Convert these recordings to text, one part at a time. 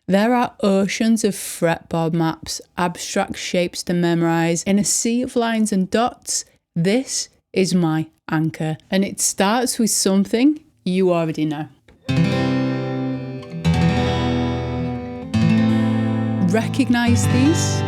There are oceans of fretboard maps, abstract shapes to memorise. In a sea of lines and dots, this is my anchor. And it starts with something you already know. Recognise these.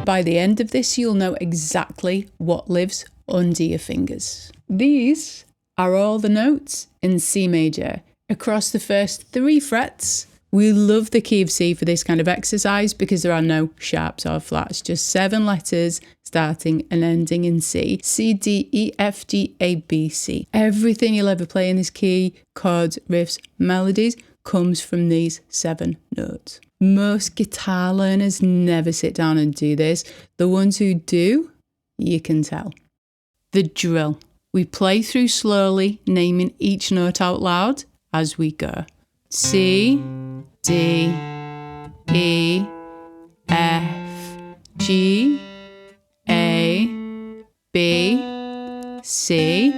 By the end of this, you'll know exactly what lives under your fingers. These are all the notes in C major across the first 3 frets. We love the key of C for this kind of exercise because there are no sharps or flats, just 7 letters starting and ending in C. C, D, E, F, G, A, B, C. Everything you'll ever play in this key, chords, riffs, melodies, comes from these 7 notes. Most guitar learners never sit down and do this. The ones who do, you can tell. The drill. We play through slowly, naming each note out loud as we go. C, D, E, F, G, A, B, C.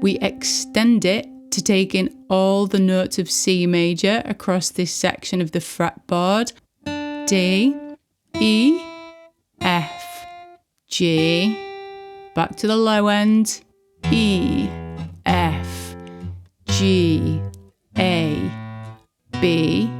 We extend it to take in all the notes of C major across this section of the fretboard. D, E, F, G, back to the low end, E, F, G, A, B,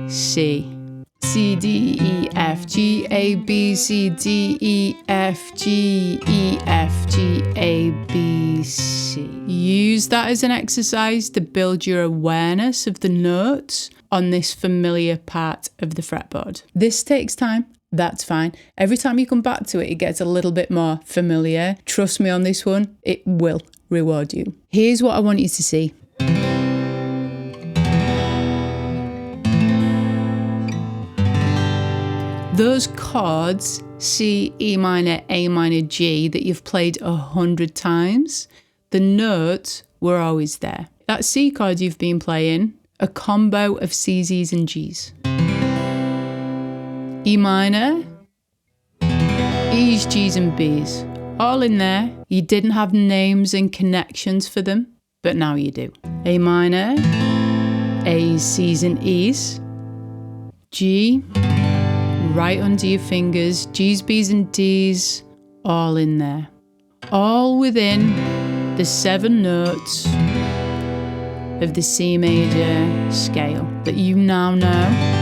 C. C, D, E, F, G, A, B, C, D, E, F, G, E, F, G, A, B, C. Use that as an exercise to build your awareness of the notes on this familiar part of the fretboard. This takes time. That's fine. Every time you come back to it, it gets a little bit more familiar. Trust me on this one, it will reward you. Here's what I want you to see. Those chords, C, E minor, A minor, G, that you've played 100 times, the notes were always there. That C chord you've been playing, a combo of C's, E's and G's. E minor, E's, G's and B's, all in there. You didn't have names and connections for them, but now you do. A minor, A's, C's and E's, G, right under your fingers, G's, B's and D's, all in there. All within the 7 notes of the C major scale that you now know.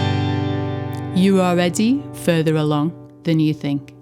You're already further along than you think.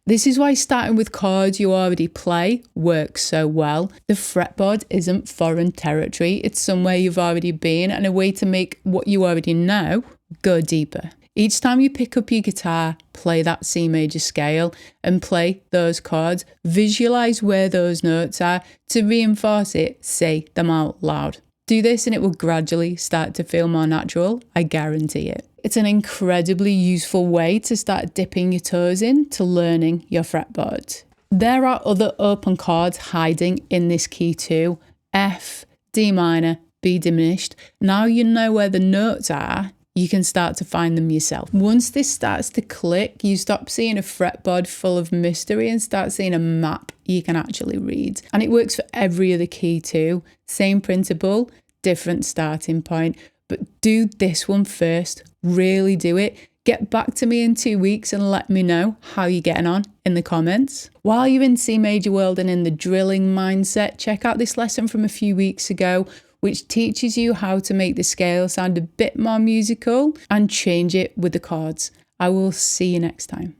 This is why starting with chords you already play works so well. The fretboard isn't foreign territory, it's somewhere you've already been and a way to make what you already know go deeper. Each time you pick up your guitar, play that C major scale and play those chords. Visualize where those notes are. To reinforce it, say them out loud. Do this and it will gradually start to feel more natural, I guarantee it. It's an incredibly useful way to start dipping your toes into learning your fretboard. There are other open chords hiding in this key too. F, D minor, B diminished. Now you know where the notes are, you can start to find them yourself. Once this starts to click, you stop seeing a fretboard full of mystery and start seeing a map you can actually read. And it works for every other key too. Same principle, different starting point. But do this one first. Really do it. Get back to me in 2 weeks and let me know how you're getting on in the comments. While you're in C major world and in the drilling mindset, check out this lesson from a few weeks ago, which teaches you how to make the scale sound a bit more musical and change it with the chords. I will see you next time.